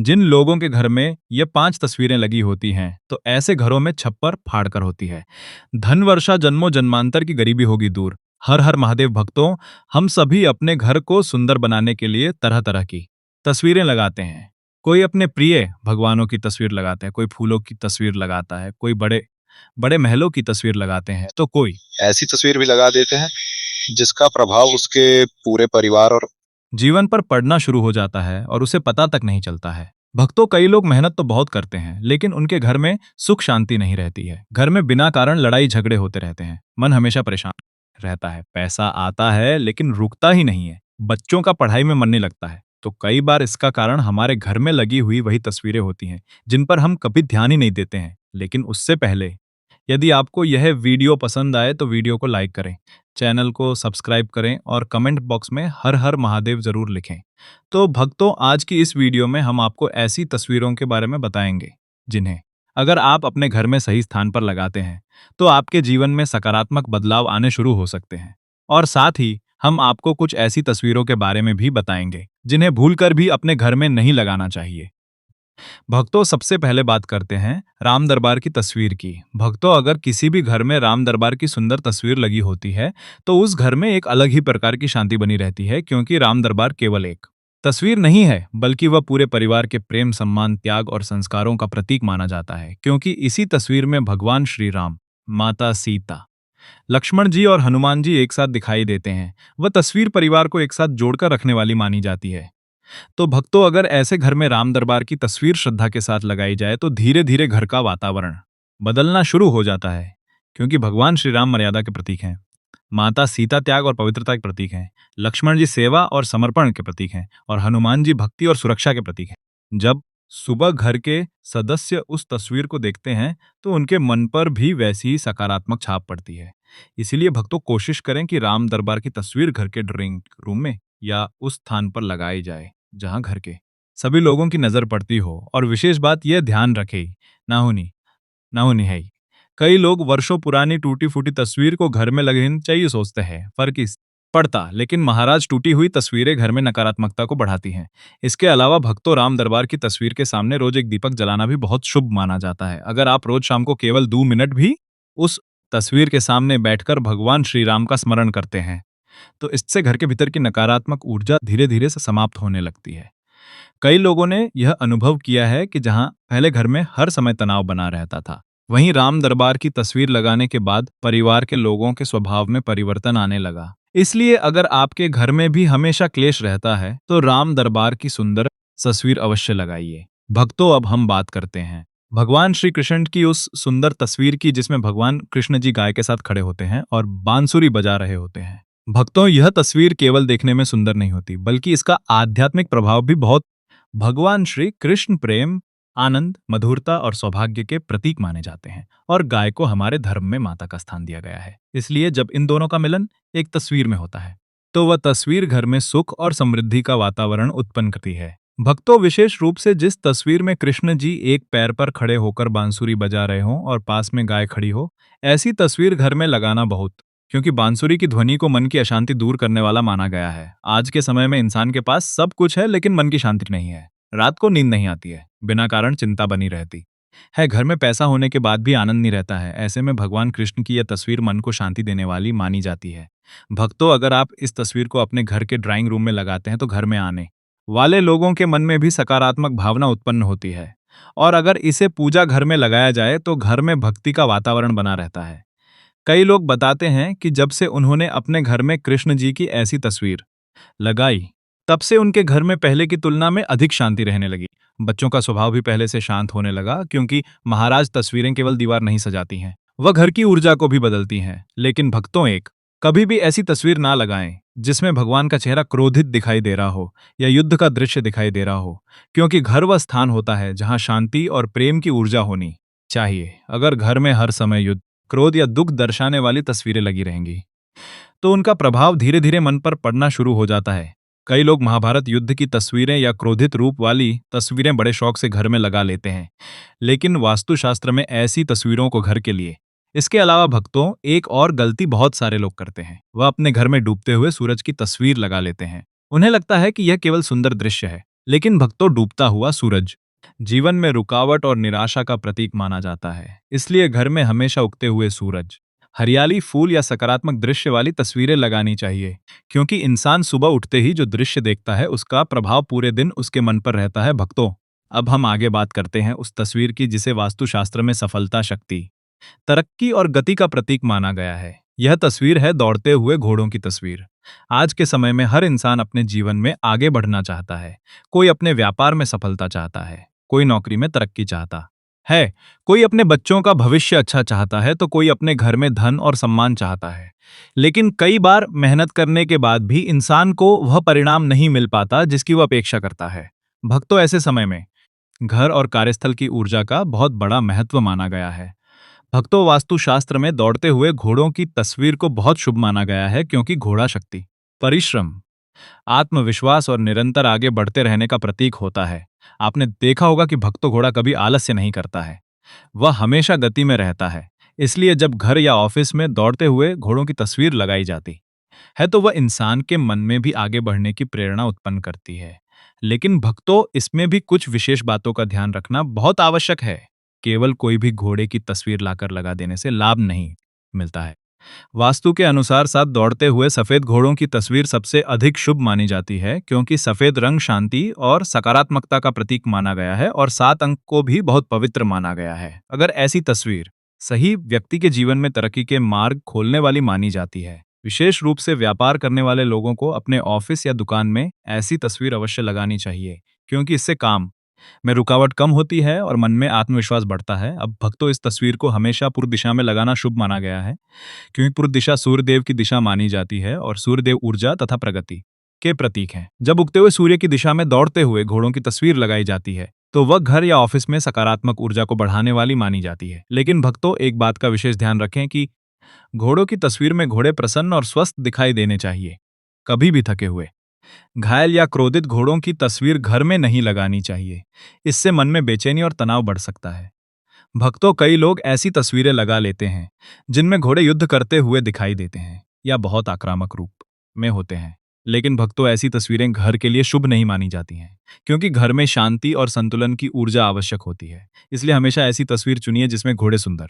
जिन लोगों के घर में ये 5 तस्वीरें लगी होती हैं, तो ऐसे घरों में छप्पर फाड़कर होती है। धन वर्षा जन्मों जन्मांतर की गरीबी होगी दूर। हर हर महादेव भक्तों, हम सभी अपने घर को सुंदर बनाने के लिए तरह-तरह की तस्वीरें लगाते हैं। कोई अपने प्रिय भगवानों की तस्वीर लगाते हैं, कोई फूलों की तस्वीर लगाता है, कोई बड़े बड़े महलों की तस्वीर लगाते हैं, तो कोई ऐसी तस्वीर भी लगा देते हैं जिसका प्रभाव उसके पूरे परिवार और जीवन पर पड़ना शुरू हो जाता है और उसे पता तक नहीं चलता है। भक्तों, कई लोग मेहनत तो बहुत करते हैं, लेकिन उनके घर में सुख शांति नहीं रहती है। घर में बिना कारण लड़ाई झगड़े होते रहते हैं। मन हमेशा परेशान रहता है। पैसा आता है लेकिन रुकता ही नहीं है। बच्चों का पढ़ाई में मन नहीं लगता है। तो कई बार इसका कारण हमारे घर में लगी हुई वही तस्वीरें होती हैं, जिन पर हम कभी ध्यान ही नहीं देते हैं। लेकिन उससे पहले, यदि आपको यह वीडियो पसंद आए तो वीडियो को लाइक करें, चैनल को सब्सक्राइब करें और कमेंट बॉक्स में हर हर महादेव जरूर लिखें। तो भक्तों, आज की इस वीडियो में हम आपको ऐसी तस्वीरों के बारे में बताएंगे जिन्हें अगर आप अपने घर में सही स्थान पर लगाते हैं तो आपके जीवन में सकारात्मक बदलाव आने शुरू हो सकते हैं। और साथ ही हम आपको कुछ ऐसी तस्वीरों के बारे में भी बताएंगे जिन्हें भूलकर भी अपने घर में नहीं लगाना चाहिए। भक्तों, सबसे पहले बात करते हैं राम दरबार की तस्वीर की। भक्तों, अगर किसी भी घर में राम दरबार की सुंदर तस्वीर लगी होती है तो उस घर में एक अलग ही प्रकार की शांति बनी रहती है, क्योंकि राम दरबार केवल एक तस्वीर नहीं है, बल्कि वह पूरे परिवार के प्रेम, सम्मान, त्याग और संस्कारों का प्रतीक माना जाता है। क्योंकि इसी तस्वीर में भगवान श्री राम, माता सीता, लक्ष्मण जी और हनुमान जी एक साथ दिखाई देते हैं। वह तस्वीर परिवार को एक साथ जोड़कर रखने वाली मानी जाती है। तो भक्तों, अगर ऐसे घर में राम दरबार की तस्वीर श्रद्धा के साथ लगाई जाए तो धीरे धीरे घर का वातावरण बदलना शुरू हो जाता है। क्योंकि भगवान श्री राम मर्यादा के प्रतीक हैं, माता सीता त्याग और पवित्रता के प्रतीक हैं, लक्ष्मण जी सेवा और समर्पण के प्रतीक हैं, और हनुमान जी भक्ति और सुरक्षा के प्रतीक हैं। जब सुबह घर के सदस्य उस तस्वीर को देखते हैं तो उनके मन पर भी वैसी ही सकारात्मक छाप पड़ती है। इसीलिए भक्तों, कोशिश करें कि राम दरबार की तस्वीर घर के ड्राइंग रूम में या उस स्थान पर लगाई जाए जहां घर के सभी लोगों की नजर पड़ती हो। और विशेष बात यह ध्यान रखे, ना होनी ना होनी है। कई लोग वर्षों पुरानी टूटी फूटी तस्वीर को घर में लगनी चाहिए सोचते हैं, फर्क इस पड़ता। लेकिन महाराज, टूटी हुई तस्वीरें घर में नकारात्मकता को बढ़ाती हैं। इसके अलावा भक्तों, राम दरबार की तस्वीर के सामने रोज एक दीपक जलाना भी बहुत शुभ माना जाता है। अगर आप रोज शाम को केवल 2 मिनट भी उस तस्वीर के सामने बैठकर भगवान श्री राम का स्मरण करते हैं तो इससे घर के भीतर की नकारात्मक ऊर्जा धीरे धीरे से समाप्त होने लगती है। कई लोगों ने यह अनुभव किया है कि जहां पहले घर में हर समय तनाव बना रहता था, वहीं राम दरबार की तस्वीर लगाने के बाद परिवार के लोगों के स्वभाव में परिवर्तन आने लगा। इसलिए अगर आपके घर में भी हमेशा क्लेश रहता है तो राम दरबार की सुंदर तस्वीर अवश्य लगाइए। भक्तों, अब हम बात करते हैं भगवान श्री कृष्ण की उस सुंदर तस्वीर की जिसमें भगवान कृष्ण जी गाय के साथ खड़े होते हैं और बांसुरी बजा रहे होते हैं। भक्तों, यह तस्वीर केवल देखने में सुंदर नहीं होती, बल्कि इसका आध्यात्मिक प्रभाव भी बहुत। भगवान श्री कृष्ण प्रेम, आनंद, मधुरता और सौभाग्य के प्रतीक माने जाते हैं, और गाय को हमारे धर्म में माता का स्थान दिया गया है। इसलिए जब इन दोनों का मिलन एक तस्वीर में होता है तो वह तस्वीर घर में सुख और समृद्धि का वातावरण उत्पन्न करती है। भक्तों, विशेष रूप से जिस तस्वीर में कृष्ण जी एक पैर पर खड़े होकर बांसुरी बजा रहे हों और पास में गाय खड़ी हो, ऐसी तस्वीर घर में लगाना बहुत, क्योंकि बांसुरी की ध्वनि को मन की अशांति दूर करने वाला माना गया है। आज के समय में इंसान के पास सब कुछ है लेकिन मन की शांति नहीं है। रात को नींद नहीं आती है, बिना कारण चिंता बनी रहती है, घर में पैसा होने के बाद भी आनंद नहीं रहता है। ऐसे में भगवान कृष्ण की यह तस्वीर मन को शांति देने वाली मानी जाती है। भक्तों, अगर आप इस तस्वीर को अपने घर के ड्राइंग रूम में लगाते हैं तो घर में आने वाले लोगों के मन में भी सकारात्मक भावना उत्पन्न होती है। और अगर इसे पूजा घर में लगाया जाए तो घर में भक्ति का वातावरण बना रहता है। कई लोग बताते हैं कि जब से उन्होंने अपने घर में कृष्ण जी की ऐसी तस्वीर लगाई, तब से उनके घर में पहले की तुलना में अधिक शांति रहने लगी। बच्चों का स्वभाव भी पहले से शांत होने लगा, क्योंकि महाराज तस्वीरें केवल दीवार नहीं सजाती हैं, वह घर की ऊर्जा को भी बदलती हैं। लेकिन भक्तों, कभी भी ऐसी तस्वीर ना लगाएं जिसमें भगवान का चेहरा क्रोधित दिखाई दे रहा हो या युद्ध का दृश्य दिखाई दे रहा हो, क्योंकि घर वह स्थान होता है जहां शांति और प्रेम की ऊर्जा होनी चाहिए। अगर घर में हर समय युद्ध, क्रोध या दुख दर्शाने वाली तस्वीरें लगी रहेंगी तो उनका प्रभाव धीरे धीरे मन पर पड़ना शुरू हो जाता है। कई लोग महाभारत युद्ध की तस्वीरें या क्रोधित रूप वाली तस्वीरें बड़े शौक से घर में लगा लेते हैं, लेकिन वास्तुशास्त्र में ऐसी तस्वीरों को घर के लिए। इसके अलावा भक्तों, एक और गलती बहुत सारे लोग करते हैं, वह अपने घर में डूबते हुए सूरज की तस्वीर लगा लेते हैं। उन्हें लगता है कि यह केवल सुंदर दृश्य है, लेकिन भक्तों, डूबता हुआ सूरज जीवन में रुकावट और निराशा का प्रतीक माना जाता है। इसलिए घर में हमेशा उगते हुए सूरज, हरियाली, फूल या सकारात्मक दृश्य वाली तस्वीरें लगानी चाहिए, क्योंकि इंसान सुबह उठते ही जो दृश्य देखता है उसका प्रभाव पूरे दिन उसके मन पर रहता है। भक्तों, अब हम आगे बात करते हैं उस तस्वीर की जिसे वास्तुशास्त्र में सफलता, शक्ति, तरक्की और गति का प्रतीक माना गया है। यह तस्वीर है दौड़ते हुए घोड़ों की तस्वीर। आज के समय में हर इंसान अपने जीवन में आगे बढ़ना चाहता है। कोई अपने व्यापार में सफलता चाहता है, कोई नौकरी में तरक्की चाहता है, कोई अपने बच्चों का भविष्य अच्छा चाहता है, तो कोई अपने घर में धन और सम्मान चाहता है। लेकिन कई बार मेहनत करने के बाद भी इंसान को वह परिणाम नहीं मिल पाता जिसकी वह अपेक्षा करता है। भक्तों, ऐसे समय में घर और कार्यस्थल की ऊर्जा का बहुत बड़ा महत्व माना गया है। भक्तों, वास्तुशास्त्र में दौड़ते हुए घोड़ों की तस्वीर को बहुत शुभ माना गया है, क्योंकि घोड़ा शक्ति, परिश्रम, आत्मविश्वास और निरंतर आगे बढ़ते रहने का प्रतीक होता है। आपने देखा होगा कि भक्तों, घोड़ा कभी आलस्य नहीं करता है, वह हमेशा गति में रहता है। इसलिए जब घर या ऑफिस में दौड़ते हुए घोड़ों की तस्वीर लगाई जाती है तो वह इंसान के मन में भी आगे बढ़ने की प्रेरणा उत्पन्न करती है। लेकिन भक्तों, इसमें भी कुछ विशेष बातों का ध्यान रखना बहुत आवश्यक है। केवल कोई भी घोड़े की तस्वीर लाकर लगा देने से लाभ नहीं मिलता है। वास्तु के अनुसार साथ दौड़ते हुए सफेद घोड़ों की तस्वीर सबसे अधिक शुभ मानी जाती है, क्योंकि सफेद रंग शांति और सकारात्मकता का प्रतीक माना गया है और 7 अंक को भी बहुत पवित्र माना गया है। अगर ऐसी तस्वीर सही व्यक्ति के जीवन में तरक्की के मार्ग खोलने वाली मानी जाती है। विशेष रूप से व्यापार करने वाले लोगों को अपने ऑफिस या दुकान में ऐसी तस्वीर अवश्य लगानी चाहिए, क्योंकि इससे काम में रुकावट कम होती है और मन में आत्मविश्वास बढ़ता है। अब भक्तों, इस तस्वीर को हमेशा पूर्व दिशा में लगाना शुभ माना गया है, क्योंकि पूर्व दिशा सूर्यदेव की दिशा मानी जाती है और सूर्यदेव ऊर्जा तथा प्रगति के प्रतीक हैं। जब उगते हुए सूर्य की दिशा में दौड़ते हुए घोड़ों की तस्वीर लगाई जाती है तो वह घर या ऑफिस में सकारात्मक ऊर्जा को बढ़ाने वाली मानी जाती है। लेकिन भक्तों, एक बात का विशेष ध्यान रखें कि घोड़ों की तस्वीर में घोड़े प्रसन्न और स्वस्थ दिखाई देने चाहिए। कभी भी थके हुए, घायल या क्रोधित घोड़ों की तस्वीर घर में नहीं लगानी चाहिए। इससे मन में बेचैनी और तनाव बढ़ सकता है। भक्तों, कई लोग ऐसी तस्वीरें लगा लेते हैं जिनमें घोड़े युद्ध करते हुए दिखाई देते हैं या बहुत आक्रामक रूप में होते हैं। लेकिन भक्तों, ऐसी तस्वीरें घर के लिए शुभ नहीं मानी जाती हैं, क्योंकि घर में शांति और संतुलन की ऊर्जा आवश्यक होती है। इसलिए हमेशा ऐसी तस्वीर चुनिए जिसमें घोड़े सुंदर,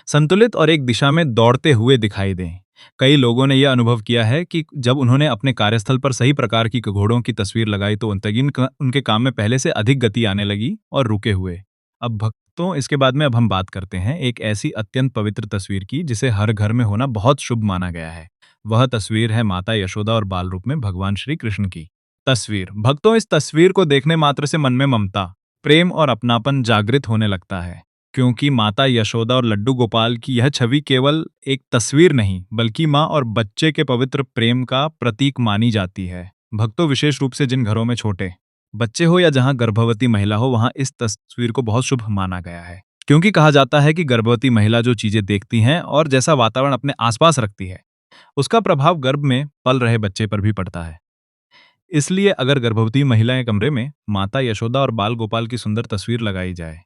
संतुलित और एक दिशा में दौड़ते हुए दिखाई दें। कई लोगों ने यह अनुभव किया है कि जब उन्होंने अपने कार्यस्थल पर सही प्रकार की घोड़ों की तस्वीर लगाई तो उनके काम में पहले से अधिक गति आने लगी और रुके हुए। अब भक्तों, इसके बाद में अब हम बात करते हैं एक ऐसी अत्यंत पवित्र तस्वीर की जिसे हर घर में होना बहुत शुभ माना गया है। वह तस्वीर है माता यशोदा और बाल रूप में भगवान श्री कृष्ण की तस्वीर। भक्तों, इस तस्वीर को देखने मात्र से मन में ममता, प्रेम और अपनापन जागृत होने लगता है, क्योंकि माता यशोदा और लड्डू गोपाल की यह छवि केवल एक तस्वीर नहीं बल्कि माँ और बच्चे के पवित्र प्रेम का प्रतीक मानी जाती है। भक्तों, विशेष रूप से जिन घरों में छोटे बच्चे हो या जहां गर्भवती महिला हो, वहां इस तस्वीर को बहुत शुभ माना गया है, क्योंकि कहा जाता है कि गर्भवती महिला जो चीजें देखती हैं और जैसा वातावरण अपने आसपास रखती है उसका प्रभाव गर्भ में पल रहे बच्चे पर भी पड़ता है। इसलिए अगर गर्भवती महिला के कमरे में माता यशोदा और बाल गोपाल की सुंदर तस्वीर लगाई जाए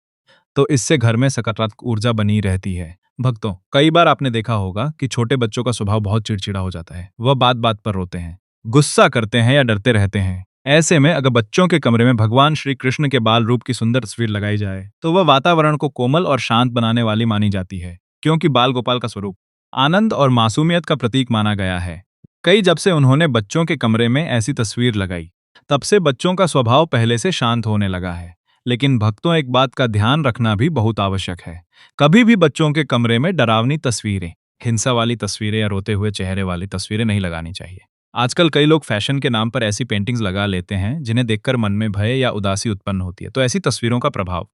तो इससे घर में सकारात्मक ऊर्जा बनी रहती है। भक्तों, कई बार आपने देखा होगा कि छोटे बच्चों का स्वभाव बहुत चिड़चिड़ा हो जाता है। वह बात बात पर रोते हैं, गुस्सा करते हैं या डरते रहते हैं। ऐसे में अगर बच्चों के कमरे में भगवान श्री कृष्ण के बाल रूप की सुंदर तस्वीर लगाई जाए तो वह वातावरण को कोमल और शांत बनाने वाली मानी जाती है, क्योंकि बाल गोपाल का स्वरूप आनंद और मासूमियत का प्रतीक माना गया है। कई जब से उन्होंने बच्चों के कमरे में ऐसी तस्वीर लगाई तब से बच्चों का स्वभाव पहले से शांत होने लगा है। लेकिन भक्तों, एक बात का ध्यान रखना भी बहुत आवश्यक है। कभी भी बच्चों के कमरे में डरावनी तस्वीरें, हिंसा वाली तस्वीरें या रोते हुए चेहरे वाली तस्वीरें नहीं लगानी चाहिए। आजकल कई लोग फैशन के नाम पर ऐसी पेंटिंग्स लगा लेते हैं जिन्हें देखकर मन में भय या उदासी उत्पन्न होती है। तो ऐसी तस्वीरों का प्रभाव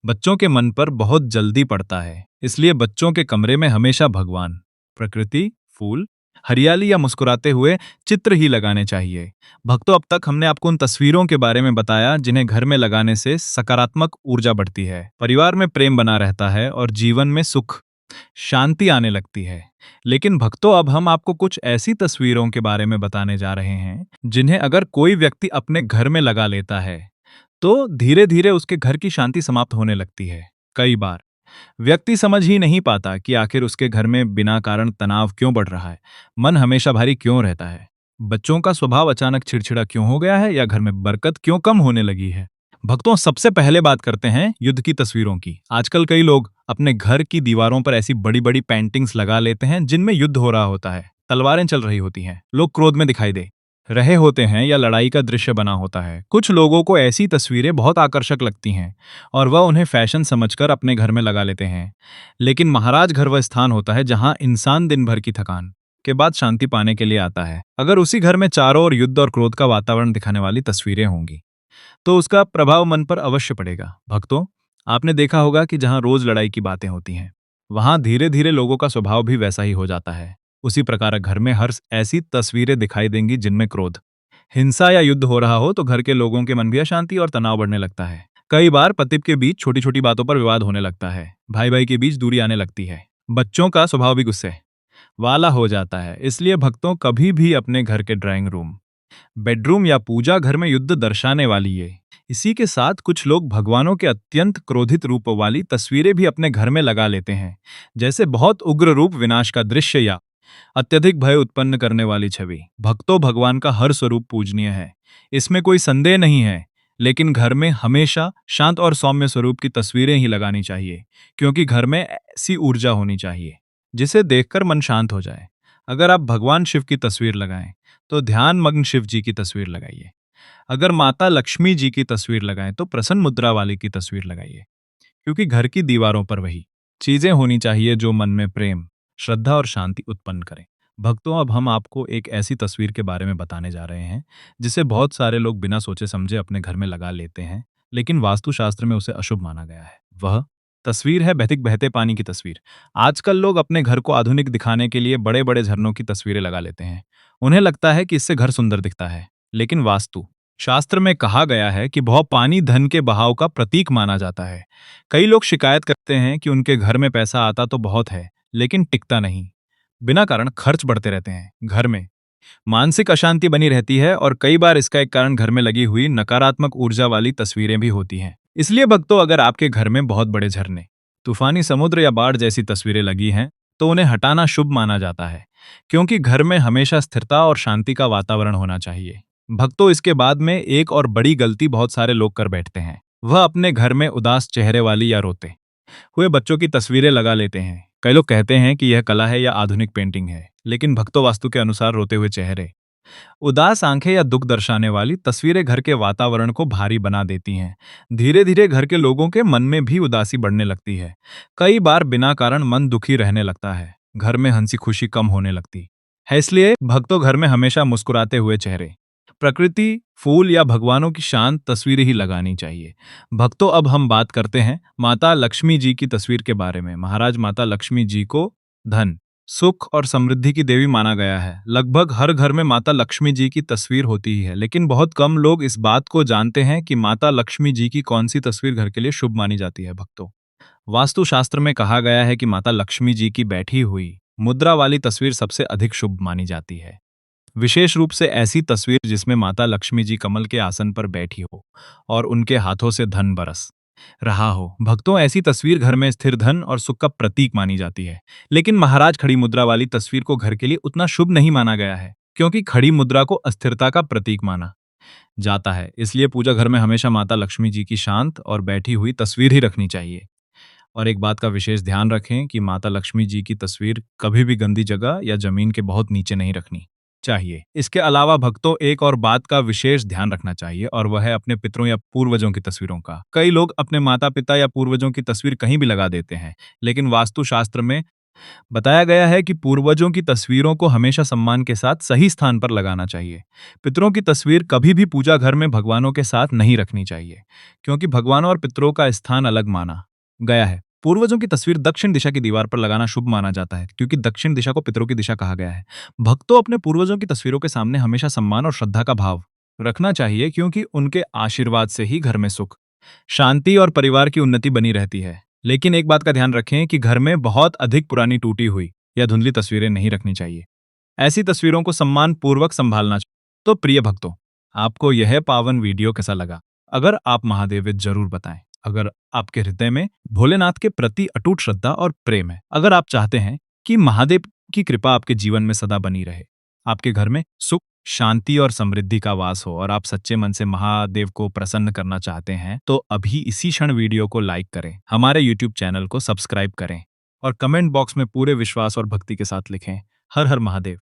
बच्चों के मन पर बहुत जल्दी पड़ता है। इसलिए बच्चों के कमरे में हमेशा भगवान, प्रकृति, फूल, हरियाली या मुस्कुराते हुए चित्र ही लगाने चाहिए। भक्तों, अब तक हमने आपको उन तस्वीरों के बारे में बताया जिन्हें घर में लगाने से सकारात्मक ऊर्जा बढ़ती है, परिवार में प्रेम बना रहता है और जीवन में सुख, शांति आने लगती है। लेकिन भक्तों, अब हम आपको कुछ ऐसी तस्वीरों के बारे में बताने जा रहे हैं जिन्हें अगर कोई व्यक्ति अपने घर में लगा लेता है तो धीरे धीरे उसके घर की शांति समाप्त होने लगती है। कई बार व्यक्ति समझ ही नहीं पाता कि आखिर उसके घर में बिना कारण तनाव क्यों बढ़ रहा है, मन हमेशा भारी क्यों रहता है। बच्चों का स्वभाव अचानक चिड़चिड़ा क्यों हो गया है या घर में बरकत क्यों कम होने लगी है? भक्तों, सबसे पहले बात करते हैं युद्ध की तस्वीरों की। आजकल कई लोग अपने घर की दीवारों पर ऐसी बड़ी बड़ी पेंटिंग्स लगा लेते हैं जिनमें युद्ध हो रहा होता है, तलवारें चल रही होती हैं, लोग क्रोध में दिखाई दे रहे होते हैं या लड़ाई का दृश्य बना होता है। कुछ लोगों को ऐसी तस्वीरें बहुत आकर्षक लगती हैं और वह उन्हें फैशन समझकर अपने घर में लगा लेते हैं। लेकिन महाराज घर वह स्थान होता है जहां इंसान दिन भर की थकान के बाद शांति पाने के लिए आता है। अगर उसी घर में चारों ओर युद्ध और क्रोध का वातावरण दिखाने वाली तस्वीरें होंगी तो उसका प्रभाव मन पर अवश्य पड़ेगा। भक्तों, आपने देखा होगा कि जहां रोज लड़ाई की बातें होती हैं, वहां धीरे धीरे लोगों का स्वभाव भी वैसा ही हो जाता है। उसी प्रकार घर में हर ऐसी तस्वीरें दिखाई देंगी जिनमें क्रोध, हिंसा या युद्ध हो रहा हो तो घर के लोगों के मन भी अशांति और तनाव बढ़ने लगता है। कई बार पति के बीच छोटी छोटी बातों पर विवाद होने लगता है, भाई भाई के बीच दूरी आने लगती है, बच्चों का स्वभाव भी गुस्से वाला हो जाता है। इसलिए भक्तों, कभी भी अपने घर के ड्राइंग रूम, बेडरूम या पूजा घर में युद्ध दर्शाने वाली है। इसी के साथ कुछ लोग भगवानों के अत्यंत क्रोधित रूप वाली तस्वीरें भी अपने घर में लगा लेते हैं, जैसे बहुत उग्र रूप, विनाश का दृश्य या अत्यधिक भय उत्पन्न करने वाली छवि। भक्तों, भगवान का हर स्वरूप पूजनीय है, इसमें कोई संदेह नहीं है, लेकिन घर में हमेशा शांत और सौम्य स्वरूप की तस्वीरें ही लगानी चाहिए, क्योंकि घर में ऐसी ऊर्जा होनी चाहिए जिसे देखकर मन शांत हो जाए। अगर आप भगवान शिव की तस्वीर लगाएं तो ध्यान मग्न शिव जी की तस्वीर लगाइए। अगर माता लक्ष्मी जी की तस्वीर लगाएं तो प्रसन्न मुद्रा वाली की तस्वीर लगाइए, क्योंकि घर की दीवारों पर वही चीजें होनी चाहिए जो मन में प्रेम, श्रद्धा और शांति उत्पन्न करें। भक्तों, अब हम आपको एक ऐसी तस्वीर के बारे में बताने जा रहे हैं जिसे बहुत सारे लोग बिना सोचे समझे अपने घर में लगा लेते हैं, लेकिन वास्तुशास्त्र में उसे अशुभ माना गया है। वह तस्वीर है बहते बहते पानी की तस्वीर। आजकल लोग अपने घर को आधुनिक दिखाने के लिए बड़े बड़े झरनों की तस्वीरें लगा लेते हैं। उन्हें लगता है कि इससे घर सुंदर दिखता है, लेकिन वास्तु शास्त्र में कहा गया है कि बहुत पानी धन के बहाव का प्रतीक माना जाता है। कई लोग शिकायत करते हैं कि उनके घर में पैसा आता तो बहुत है, लेकिन टिकता नहीं। बिना कारण खर्च बढ़ते रहते हैं, घर में मानसिक अशांति बनी रहती है और कई बार इसका एक कारण घर में लगी हुई नकारात्मक ऊर्जा वाली तस्वीरें भी होती हैं। इसलिए भक्तों, अगर आपके घर में बहुत बड़े झरने, तूफानी समुद्र या बाढ़ जैसी तस्वीरें लगी हैं तो उन्हें हटाना शुभ माना जाता है, क्योंकि घर में हमेशा स्थिरता और शांति का वातावरण होना चाहिए। भक्तों, इसके बाद में एक और बड़ी गलती बहुत सारे लोग कर बैठते हैं। वह अपने घर में उदास चेहरे वाली या रोते हुए बच्चों की तस्वीरें लगा लेते हैं। कई लोग कहते हैं कि यह कला है या आधुनिक पेंटिंग है, लेकिन भक्तों, वास्तु के अनुसार रोते हुए चेहरे, उदास आंखें या दुख दर्शाने वाली तस्वीरें घर के वातावरण को भारी बना देती हैं। धीरे धीरे घर के लोगों के मन में भी उदासी बढ़ने लगती है। कई बार बिना कारण मन दुखी रहने लगता है, घर में हंसी खुशी कम होने लगती है। इसलिए भक्तों, घर में हमेशा मुस्कुराते हुए चेहरे, प्रकृति, फूल या भगवानों की शांत तस्वीरें ही लगानी चाहिए। भक्तों, अब हम बात करते हैं माता लक्ष्मी जी की तस्वीर के बारे में। महाराज माता लक्ष्मी जी को धन, सुख और समृद्धि की देवी माना गया है। लगभग हर घर में माता लक्ष्मी जी की तस्वीर होती ही है, लेकिन बहुत कम लोग इस बात को जानते हैं कि माता लक्ष्मी जी की कौन सी तस्वीर घर के लिए शुभ मानी जाती है। भक्तों, वास्तुशास्त्र में कहा गया है कि माता लक्ष्मी जी की बैठी हुई मुद्रा वाली तस्वीर सबसे अधिक शुभ मानी जाती है। विशेष रूप से ऐसी तस्वीर जिसमें माता लक्ष्मी जी कमल के आसन पर बैठी हो और उनके हाथों से धन बरस रहा हो। भक्तों, ऐसी तस्वीर घर में स्थिर धन और सुख का प्रतीक मानी जाती है। लेकिन महाराज खड़ी मुद्रा वाली तस्वीर को घर के लिए उतना शुभ नहीं माना गया है, क्योंकि खड़ी मुद्रा को अस्थिरता का प्रतीक माना जाता है। इसलिए पूजा घर में हमेशा माता लक्ष्मी जी की शांत और बैठी हुई तस्वीर ही रखनी चाहिए। और एक बात का विशेष ध्यान रखें कि माता लक्ष्मी जी की तस्वीर कभी भी गंदी जगह या जमीन के बहुत नीचे नहीं रखनी चाहिए। इसके अलावा भक्तों, एक और बात का विशेष ध्यान रखना चाहिए और वह है अपने पितरों या पूर्वजों की तस्वीरों का। कई लोग अपने माता पिता या पूर्वजों की तस्वीर कहीं भी लगा देते हैं, लेकिन वास्तुशास्त्र में बताया गया है कि पूर्वजों की तस्वीरों को हमेशा सम्मान के साथ सही स्थान पर लगाना चाहिए। पितरों की तस्वीर कभी भी पूजा घर में भगवानों के साथ नहीं रखनी चाहिए, क्योंकि भगवानों और पितरों का स्थान अलग माना गया है। पूर्वजों की तस्वीर दक्षिण दिशा की दीवार पर लगाना शुभ माना जाता है, क्योंकि दक्षिण दिशा को पितरों की दिशा कहा गया है। भक्तों, अपने पूर्वजों की तस्वीरों के सामने हमेशा सम्मान और श्रद्धा का भाव रखना चाहिए, क्योंकि उनके आशीर्वाद से ही घर में सुख, शांति और परिवार की उन्नति बनी रहती है। लेकिन एक बात का ध्यान रखें कि घर में बहुत अधिक पुरानी, टूटी हुई या धुंधली तस्वीरें नहीं रखनी चाहिए। ऐसी तस्वीरों को सम्मान पूर्वक संभालना चाहिए। तो प्रिय भक्तों, आपको यह पावन वीडियो कैसा लगा? अगर आप महादेव जरूर बताएं। अगर आपके हृदय में भोलेनाथ के प्रति अटूट श्रद्धा और प्रेम है, अगर आप चाहते हैं कि महादेव की कृपा आपके जीवन में सदा बनी रहे, आपके घर में सुख, शांति और समृद्धि का वास हो और आप सच्चे मन से महादेव को प्रसन्न करना चाहते हैं, तो अभी इसी क्षण वीडियो को लाइक करें, हमारे YouTube चैनल को सब्सक्राइब करें और कमेंट बॉक्स में पूरे विश्वास और भक्ति के साथ लिखें, हर हर महादेव।